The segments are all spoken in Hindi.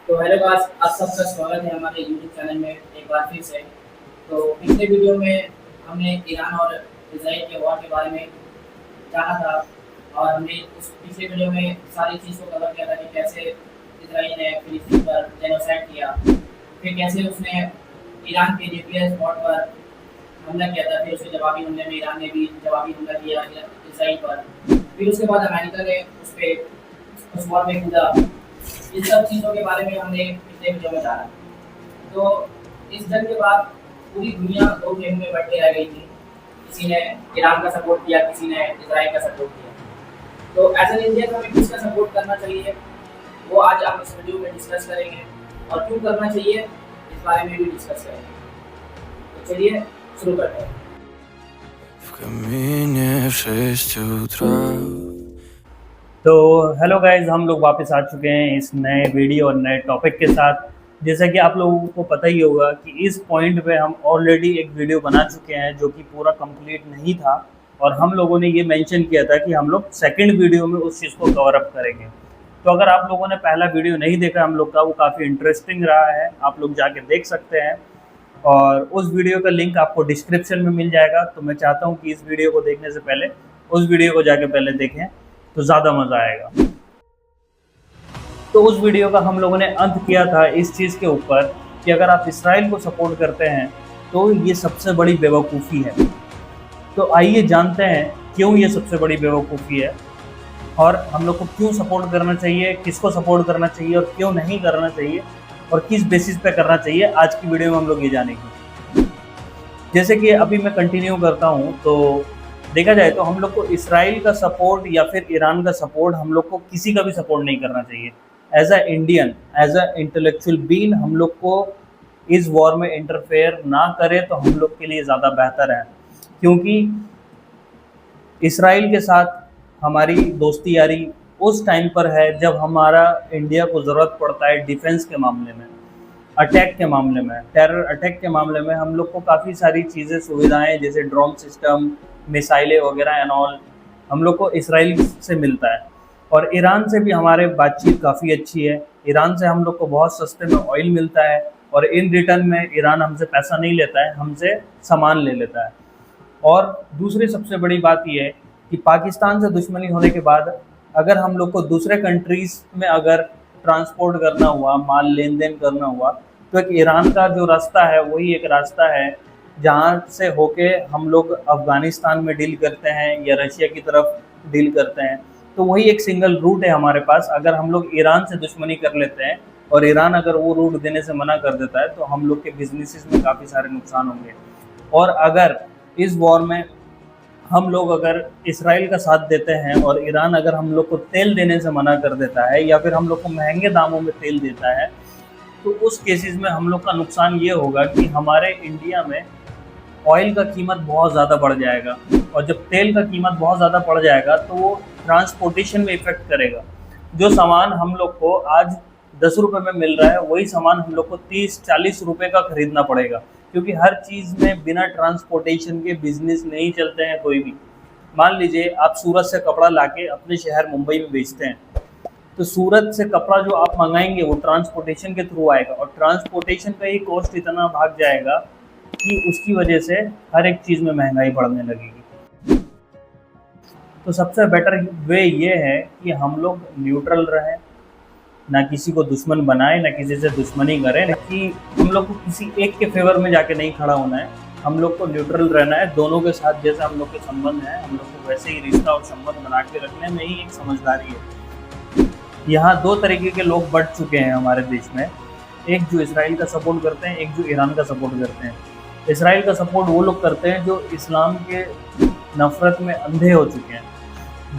तो हेलो गाइस, आप सबका स्वागत है हमारे यूट्यूब चैनल में एक बार फिर से। तो पिछले वीडियो में हमने ईरान और इजराइल के वॉर के बारे में जाना था और हमने उस पिछले वीडियो में सारी चीज़ को कवर किया था कि कैसे इजराइल ने फिलिस्तीन पर जेनोसाइड किया, फिर कैसे उसने ईरान के न्यूक्लियर स्पॉट पर हमला किया था, फिर उसके जवाबी हमले में ईरान ने भी जवाबी हमला किया इजराइल पर। फिर उसके बाद अमेरिका ने उस वॉर में कूदा। इन सब चीज़ों के बारे में हमने पिछले वीडियो में जाना। तो इस जंग के बाद पूरी दुनिया दो गेम में बट के रह गई थी। किसी ने ईरान का सपोर्ट किया, किसी ने इजराइल का सपोर्ट किया। तो एज एन इंडियन हमें किसका सपोर्ट करना चाहिए, वो आज हम इस वीडियो में डिस्कस करेंगे, और क्यों करना चाहिए इस बारे में भी डिस्कस करेंगे। तो चलिए शुरू करते हैं। В камине в 6 утра. तो हेलो गाइज, हम लोग वापस आ चुके हैं इस नए वीडियो और नए टॉपिक के साथ। जैसा कि आप लोगों को पता ही होगा कि इस पॉइंट पे हम ऑलरेडी एक वीडियो बना चुके हैं जो कि पूरा कंप्लीट नहीं था, और हम लोगों ने ये मेंशन किया था कि हम लोग सेकंड वीडियो में उस चीज़ को कवर अप करेंगे। तो अगर आप लोगों ने पहला वीडियो नहीं देखा हम लोग का, वो काफ़ी इंटरेस्टिंग रहा है, आप लोग जाके देख सकते हैं, और उस वीडियो का लिंक आपको डिस्क्रिप्शन में मिल जाएगा। तो मैं चाहता हूँ कि इस वीडियो को देखने से पहले उस वीडियो को जाके पहले देखें, तो ज़्यादा मज़ा आएगा। तो उस वीडियो का हम लोगों ने अंत किया था इस चीज़ के ऊपर कि अगर आप इसराइल को सपोर्ट करते हैं तो ये सबसे बड़ी बेवकूफ़ी है। तो आइए जानते हैं क्यों ये सबसे बड़ी बेवकूफ़ी है, और हम लोग को क्यों सपोर्ट करना चाहिए, किसको सपोर्ट करना चाहिए और क्यों नहीं करना चाहिए, और किस बेसिस पे करना चाहिए। आज की वीडियो में हम लोग ये जानेंगे। जैसे कि अभी मैं कंटिन्यू करता हूँ, तो देखा जाए तो हम लोग को इसराइल का सपोर्ट या फिर ईरान का सपोर्ट, हम लोग को किसी का भी सपोर्ट नहीं करना चाहिए। As a Indian, as a intellectual being, हम लोग को इस वॉर में इंटरफेयर ना करे तो हम लोग के लिए ज़्यादा बेहतर है, क्योंकि इसराइल के साथ हमारी दोस्ती यारी उस टाइम पर है जब हमारा इंडिया को ज़रूरत पड़ता है डिफेंस के मामले में, अटैक के मामले में, टेरर अटैक के मामले में। हम लोग को काफ़ी सारी चीज़ें, सुविधाएं जैसे ड्रोन सिस्टम, मिसाइलें वगैरह एंड ऑल, हम लोग को इसराइल से मिलता है। और ईरान से भी हमारे बातचीत काफ़ी अच्छी है। ईरान से हम लोग को बहुत सस्ते में ऑयल मिलता है, और इन रिटर्न में ईरान हमसे पैसा नहीं लेता है, हमसे सामान ले लेता है। और दूसरी सबसे बड़ी बात यह है कि पाकिस्तान से दुश्मनी होने के बाद अगर हम लोग को दूसरे कंट्रीज़ में अगर ट्रांसपोर्ट करना हुआ, माल लेन देन करना हुआ, तो एक ईरान का जो रास्ता है वही एक रास्ता है जहाँ से होके हम लोग अफ़गानिस्तान में डील करते हैं या रशिया की तरफ डील करते हैं। तो वही एक सिंगल रूट है हमारे पास। अगर हम लोग ईरान से दुश्मनी कर लेते हैं और ईरान अगर वो रूट देने से मना कर देता है, तो हम लोग के बिजनेसेस में काफ़ी सारे नुकसान होंगे। और अगर इस वॉर में हम लोग अगर इसराइल का साथ देते हैं और ईरान अगर हम लोग को तेल देने से मना कर देता है या फिर हम लोग को महंगे दामों में तेल देता है, तो उस केसेस में हम लोग का नुकसान ये होगा कि हमारे इंडिया में ऑयल का कीमत बहुत ज़्यादा बढ़ जाएगा, और जब तेल का कीमत बहुत ज़्यादा बढ़ जाएगा तो वो ट्रांसपोर्टेशन में इफ़ेक्ट करेगा। जो सामान हम लोग को आज 10 रुपये में मिल रहा है, वही सामान हम लोग को 30-40 रुपये का खरीदना पड़ेगा, क्योंकि हर चीज़ में बिना ट्रांसपोर्टेशन के बिजनेस नहीं चलते हैं कोई भी। मान लीजिए आप सूरत से कपड़ा लाके अपने शहर मुंबई में बेचते हैं, तो सूरत से कपड़ा जो आप मंगाएंगे वो ट्रांसपोर्टेशन के थ्रू आएगा, और ट्रांसपोर्टेशन का ही कॉस्ट इतना भाग जाएगा कि उसकी वजह से हर एक चीज़ में महंगाई बढ़ने लगेगी। तो सबसे बेटर वे ये है कि हम लोग न्यूट्रल रहें, ना किसी को दुश्मन बनाए, ना किसी से दुश्मनी करें, ना कि हम लोग को किसी एक के फेवर में जाके नहीं खड़ा होना है। हम लोग को न्यूट्रल रहना है। दोनों के साथ जैसे हम लोग के संबंध हैं, हम लोग को वैसे ही रिश्ता और संबंध बना के रखने में ही एक समझदारी है। यहाँ दो तरीके के लोग बढ़ चुके हैं हमारे देश में, एक जो इसराइल का सपोर्ट करते हैं, एक जो ईरान का सपोर्ट करते हैं। इसराइल का सपोर्ट वो लोग करते हैं जो इस्लाम के नफ़रत में अंधे हो चुके हैं।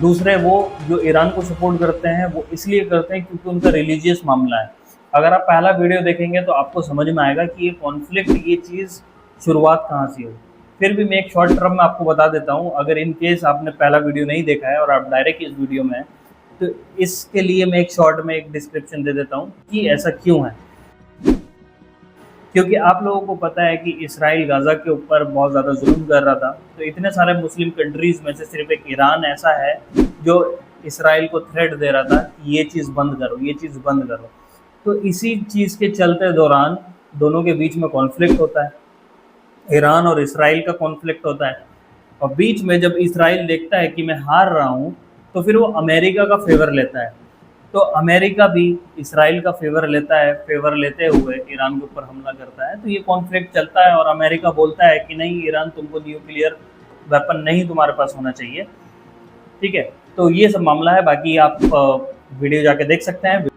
दूसरे वो जो ईरान को सपोर्ट करते हैं वो इसलिए करते हैं क्योंकि उनका रिलीजियस मामला है। अगर आप पहला वीडियो देखेंगे तो आपको समझ में आएगा कि ये कॉन्फ्लिक्ट, ये चीज़ शुरुआत कहाँ से हुई। फिर भी मैं एक शॉर्ट टर्म में आपको बता देता हूँ, अगर इन केस आपने पहला वीडियो नहीं देखा है और आप डायरेक्ट इस वीडियो में हैं, तो इसके लिए मैं एक शॉर्ट में एक डिस्क्रिप्शन दे देता हूँ कि ऐसा क्यों है। क्योंकि आप लोगों को पता है कि इसराइल गाज़ा के ऊपर बहुत ज़्यादा जुल्म कर रहा था, तो इतने सारे मुस्लिम कंट्रीज़ में से सिर्फ एक ईरान ऐसा है जो इसराइल को थ्रेट दे रहा था कि ये चीज़ बंद करो, ये चीज़ बंद करो। तो इसी चीज़ के चलते दौरान दोनों के बीच में कॉन्फ्लिक्ट होता है, ईरान और इसराइल का कॉन्फ्लिक्ट होता है। और बीच में जब इसराइल देखता है कि मैं हार रहा हूँ, तो फिर वो अमेरिका का फेवर लेता है। तो अमेरिका भी इसराइल का फेवर लेता है, फेवर लेते हुए ईरान के ऊपर हमला करता है। तो ये कॉन्फ्लिक्ट चलता है और अमेरिका बोलता है कि नहीं ईरान, तुमको न्यूक्लियर वेपन नहीं तुम्हारे पास होना चाहिए। ठीक है, तो ये सब मामला है। बाकी आप वीडियो जाके देख सकते हैं।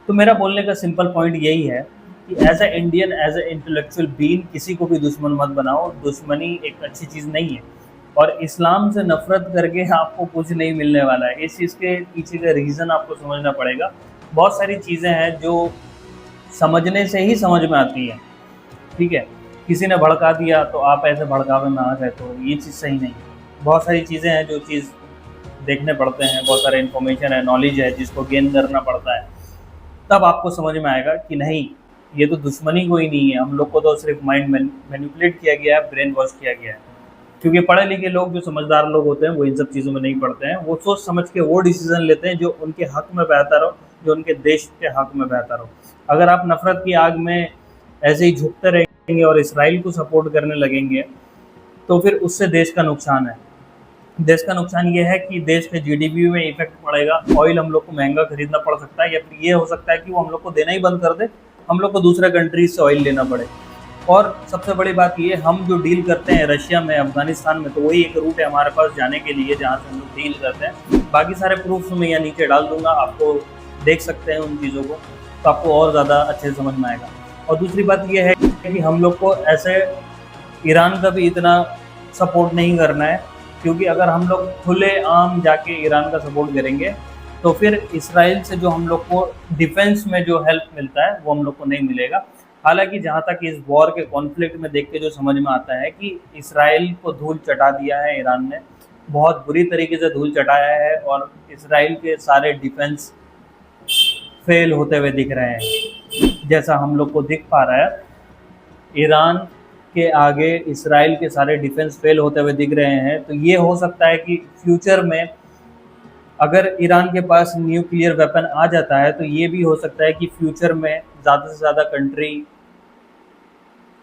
तो मेरा बोलने का सिंपल पॉइंट यही है कि as a Indian, as a intellectual being, किसी को भी दुश्मन मत बनाओ। दुश्मनी एक अच्छी चीज़ नहीं है और इस्लाम से नफरत करके आपको कुछ नहीं मिलने वाला है। इस चीज़ के पीछे का रीज़न आपको समझना पड़ेगा। बहुत सारी चीज़ें हैं जो समझने से ही समझ में आती है। ठीक है, किसी ने भड़का दिया तो आप ऐसे भड़कावे में आ गए, तो ये चीज़ सही नहीं है। बहुत सारी चीज़ें हैं जो चीज़ देखने पड़ते हैं, बहुत सारे इन्फॉर्मेशन है, नॉलेज है जिसको गेन करना पड़ता है, तब आपको समझ में आएगा कि नहीं ये तो दुश्मनी कोई नहीं है। हम लोग को तो सिर्फ माइंड मैनिपुलेट किया गया है, ब्रेन वॉश किया गया है। क्योंकि पढ़े लिखे लोग, जो समझदार लोग होते हैं, वो इन सब चीज़ों में नहीं पड़ते हैं। वो सोच समझ के वो डिसीजन लेते हैं जो उनके हक में बेहतर हो, जो उनके देश के हक में बेहतर हो। अगर आप नफरत की आग में ऐसे ही झुकते रहेंगे और इसराइल को सपोर्ट करने लगेंगे, तो फिर उससे देश का नुकसान है। देश का नुकसान ये है कि देश के जीडीपी में इफेक्ट पड़ेगा। ऑयल हम लोग को महंगा खरीदना पड़ सकता है, या फिर ये हो सकता है कि वो हम लोग को देना ही बंद कर दे, हम लोग को दूसरे कंट्रीज से ऑयल लेना पड़े। और सबसे बड़ी बात ये, हम जो डील करते हैं रशिया में, अफगानिस्तान में, तो वही एक रूट है हमारे पास जाने के लिए जहाँ से हम लोग डील करते हैं। बाकी सारे प्रूफ्स मैं यहाँ नीचे डाल दूंगा, आपको देख सकते हैं उन चीज़ों को, तो आपको और ज़्यादा अच्छे से समझ में आएगा। और दूसरी बात ये है कि हम लोग को ऐसे ईरान का भी इतना सपोर्ट नहीं करना है, क्योंकि अगर हम लोग खुले आम जाके ईरान का सपोर्ट करेंगे तो फिर इसराइल से जो हम लोग को डिफेंस में जो हेल्प मिलता है वो हम लोग को नहीं मिलेगा। हालांकि जहाँ तक इस वॉर के कॉन्फ्लिक्ट में देख के जो समझ में आता है कि इसराइल को धूल चटा दिया है ईरान ने, बहुत बुरी तरीके से धूल चटाया है, और इसराइल के सारे डिफेंस फेल होते हुए दिख रहे हैं। जैसा हम लोग को दिख पा रहा है, ईरान के आगे इसराइल के सारे डिफेंस फेल होते हुए दिख रहे हैं। तो ये हो सकता है कि फ्यूचर में अगर ईरान के पास न्यूक्लियर वेपन आ जाता है, तो ये भी हो सकता है कि फ्यूचर में ज़्यादा से ज़्यादा कंट्री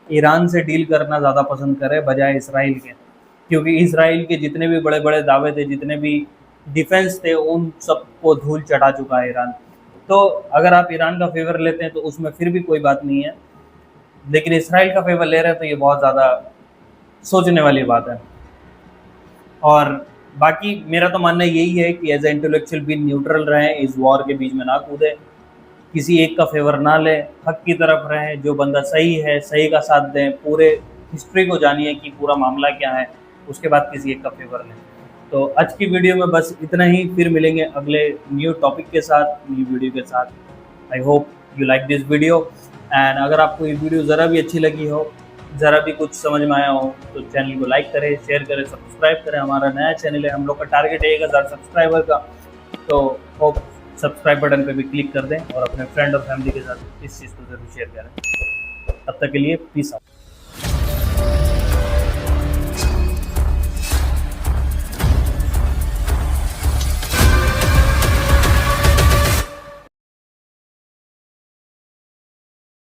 ईरान से डील करना ज़्यादा पसंद करे बजाय इसराइल के। क्योंकि इसराइल के जितने भी बड़े बड़े दावे थे, जितने भी डिफेंस थे, उन सबको धूल चढ़ा चुका है ईरान। तो अगर आप ईरान का फेवर लेते हैं तो उसमें फिर भी कोई बात नहीं है, लेकिन इसराइल का फेवर ले रहे हैं तो ये बहुत ज़्यादा सोचने वाली बात है। और बाकी मेरा तो मानना यही है कि एज ए इंटेलेक्चुअल भी न्यूट्रल रहें, इस वॉर के बीच में ना कूदें, किसी एक का फेवर ना लें, हक की तरफ रहें। जो बंदा सही है सही का साथ दें, पूरे हिस्ट्री को जानिए कि पूरा मामला क्या है, उसके बाद किसी एक का फेवर लें। तो आज की वीडियो में बस इतना ही, फिर मिलेंगे अगले न्यू टॉपिक के साथ, न्यू वीडियो के साथ। I hope you like this video, and अगर आपको ये वीडियो ज़रा भी अच्छी लगी हो, ज़रा भी कुछ समझ में आया हो, तो चैनल को लाइक करें, शेयर करें, सब्सक्राइब करें। हमारा नया चैनल है, हम लोग का टारगेट है 1000 सब्सक्राइबर का, तो होप सब्सक्राइब बटन पे भी क्लिक कर दें और अपने फ्रेंड और फैमिली के साथ इस चीज़ को ज़रूर शेयर करें। तब तक के लिए पीस आउट।